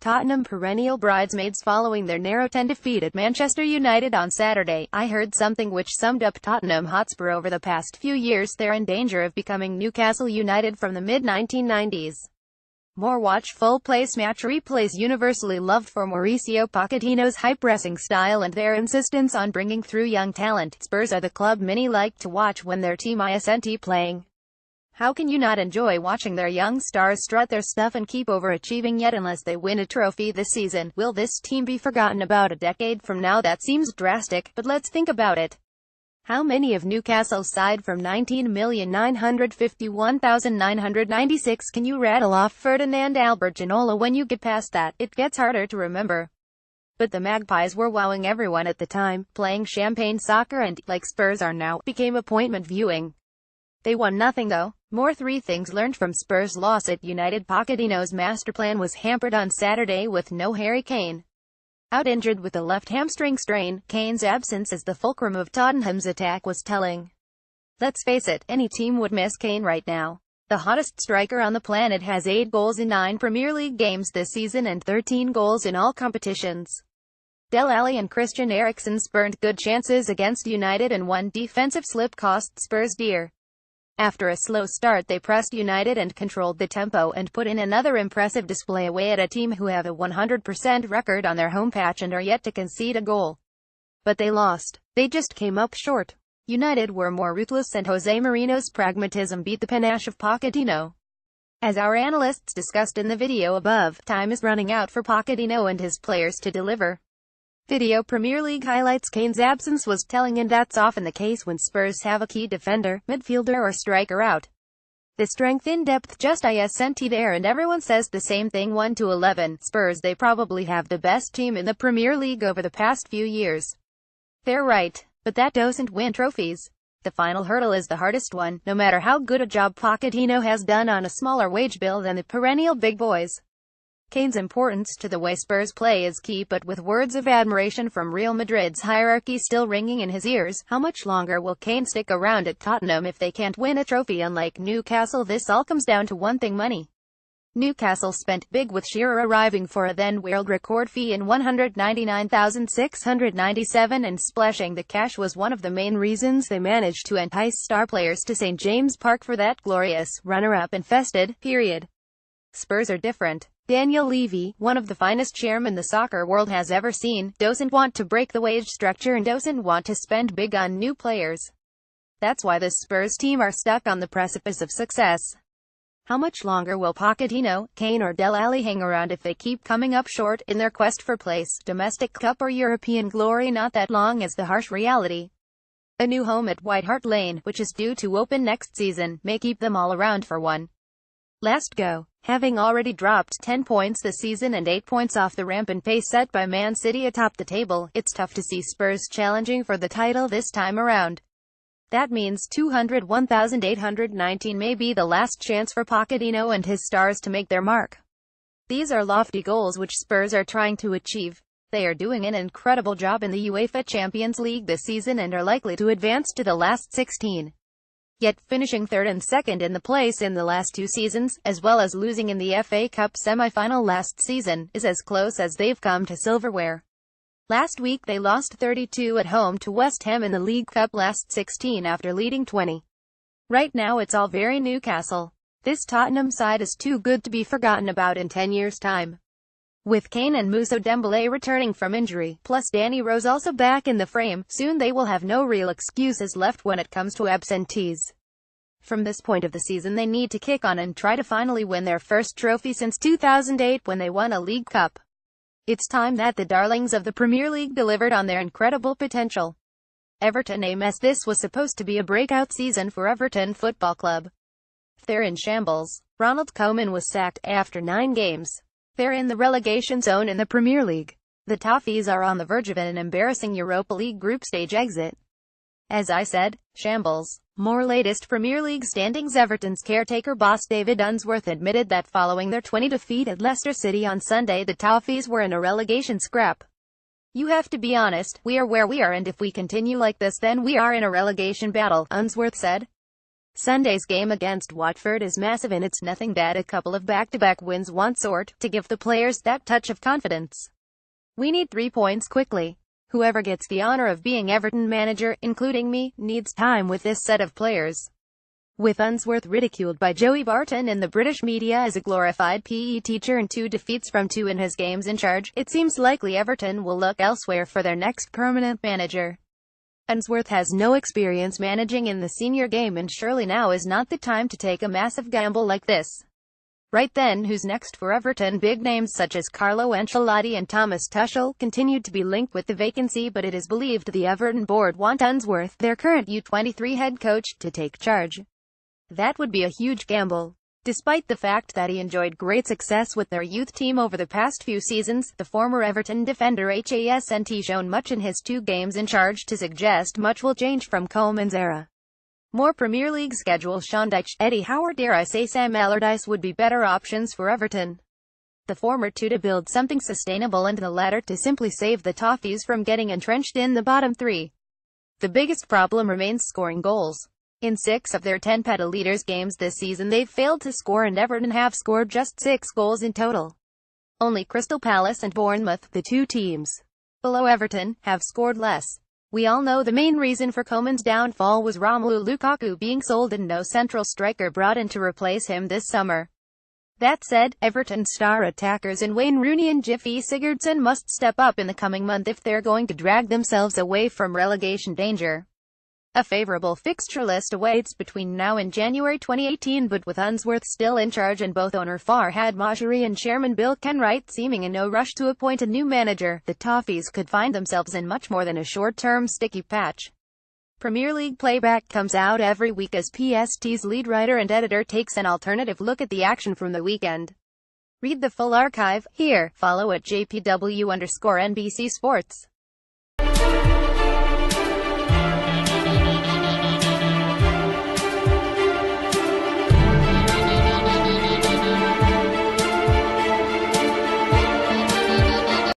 Tottenham perennial bridesmaids following their narrow 10 defeat at Manchester United on Saturday. I heard something which summed up Tottenham Hotspur over the past few years. They're in danger of becoming Newcastle United from the mid-1990s. More watch full-place match replays universally loved for Mauricio Pochettino's high-pressing style and their insistence on bringing through young talent. Spurs are the club many like to watch when their team isn't playing. How can you not enjoy watching their young stars strut their stuff and keep overachieving? Yet unless they win a trophy this season, will this team be forgotten about a decade from now? That seems drastic, but let's think about it. How many of Newcastle's side from 19,951,996 can you rattle off? Ferdinand, Albert, Ginola. When you get past that, it gets harder to remember. But the Magpies were wowing everyone at the time, playing champagne soccer and, like Spurs are now, became appointment viewing. They won nothing though. More 3 things learned from Spurs' loss at United. Pochettino's master plan was hampered on Saturday with no Harry Kane. Out injured with a left hamstring strain, Kane's absence as the fulcrum of Tottenham's attack was telling. Let's face it, any team would miss Kane right now. The hottest striker on the planet has 8 goals in 9 Premier League games this season and 13 goals in all competitions. Dele Alli and Christian Eriksen spurned good chances against United, and one defensive slip cost Spurs dear. After a slow start, they pressed United and controlled the tempo and put in another impressive display away at a team who have a 100% record on their home patch and are yet to concede a goal. But they lost. They just came up short. United were more ruthless and Jose Mourinho's pragmatism beat the panache of Pochettino. As our analysts discussed in the video above, time is running out for Pochettino and his players to deliver. Video Premier League highlights. Kane's absence was telling, and that's often the case when Spurs have a key defender, midfielder or striker out. The strength in depth just isn't there, and everyone says the same thing. 1-11 Spurs. They probably have the best team in the Premier League over the past few years. They're right, but that doesn't win trophies. The final hurdle is the hardest one, no matter how good a job Pochettino has done on a smaller wage bill than the perennial big boys. Kane's importance to the way Spurs play is key, but with words of admiration from Real Madrid's hierarchy still ringing in his ears, how much longer will Kane stick around at Tottenham if they can't win a trophy? Unlike Newcastle, this all comes down to one thing: money. Newcastle spent big, with Shearer arriving for a then-world record fee in $199,697, and splashing the cash was one of the main reasons they managed to entice star players to St. James' Park for that glorious, runner-up infested period. Spurs are different. Daniel Levy, one of the finest chairmen the soccer world has ever seen, doesn't want to break the wage structure and doesn't want to spend big on new players. That's why this Spurs team are stuck on the precipice of success. How much longer will Pochettino, Kane or Dele Alli hang around if they keep coming up short in their quest for place, domestic cup or European glory? Not that long is the harsh reality. A new home at White Hart Lane, which is due to open next season, may keep them all around for one last go. Having already dropped 10 points this season and 8 points off the rampant pace set by Man City atop the table, it's tough to see Spurs challenging for the title this time around. That means 201,819 may be the last chance for Pochettino and his stars to make their mark. These are lofty goals which Spurs are trying to achieve. They are doing an incredible job in the UEFA Champions League this season and are likely to advance to the last 16. Yet finishing 3rd and 2nd in the place in the last 2 seasons, as well as losing in the FA Cup semi-final last season, is as close as they've come to silverware. Last week they lost 32 at home to West Ham in the League Cup last 16 after leading 20. Right now it's all very Newcastle. This Tottenham side is too good to be forgotten about in 10 years' time. With Kane and Moussa Dembélé returning from injury, plus Danny Rose also back in the frame, soon they will have no real excuses left when it comes to absentees. From this point of the season they need to kick on and try to finally win their first trophy since 2008 when they won a League Cup. It's time that the darlings of the Premier League delivered on their incredible potential. Everton AMS. This was supposed to be a breakout season for Everton Football Club. They're in shambles. Ronald Koeman was sacked after 9 games. They're in the relegation zone in the Premier League. The Toffees are on the verge of an embarrassing Europa League group stage exit. As I said, shambles. More latest Premier League standings. Everton's caretaker boss David Unsworth admitted that following their 20 defeat at Leicester City on Sunday, the Toffees were in a relegation scrap. "You have to be honest, we are where we are, and if we continue like this then we are in a relegation battle," Unsworth said. Sunday's game against Watford is massive, and it's nothing that a couple of back-to-back wins won't sort, to give the players that touch of confidence. We need 3 points quickly. Whoever gets the honor of being Everton manager, including me, needs time with this set of players. With Unsworth ridiculed by Joey Barton in the British media as a glorified PE teacher and 2 defeats from 2 in his games in charge, it seems likely Everton will look elsewhere for their next permanent manager. Unsworth has no experience managing in the senior game, and surely now is not the time to take a massive gamble like this. Right then, who's next for Everton? Big names such as Carlo Ancelotti and Thomas Tuchel continued to be linked with the vacancy, but it is believed the Everton board want Unsworth, their current U23 head coach, to take charge. That would be a huge gamble. Despite the fact that he enjoyed great success with their youth team over the past few seasons, the former Everton defender hasn't shown much in his 2 games in charge to suggest much will change from Koeman's era. More Premier League schedule. Sean Dyche, Eddie Howe, dare I say Sam Allardyce would be better options for Everton. The former to build something sustainable, and the latter to simply save the Toffees from getting entrenched in the bottom 3. The biggest problem remains scoring goals. In 6 of their 10 Peta Leaders games this season they've failed to score, and Everton have scored just 6 goals in total. Only Crystal Palace and Bournemouth, the 2 teams below Everton, have scored less. We all know the main reason for Koeman's downfall was Romelu Lukaku being sold and no central striker brought in to replace him this summer. That said, Everton star attackers in Wayne Rooney and Gylfi Sigurdsson must step up in the coming month if they're going to drag themselves away from relegation danger. A favourable fixture list awaits between now and January 2018, but with Unsworth still in charge and both owner Farhad Mashri and chairman Bill Kenwright seeming in no rush to appoint a new manager, the Toffees could find themselves in much more than a short-term sticky patch. Premier League Playback comes out every week as PST's lead writer and editor takes an alternative look at the action from the weekend. Read the full archive here. Follow at JPW_NBC Sports.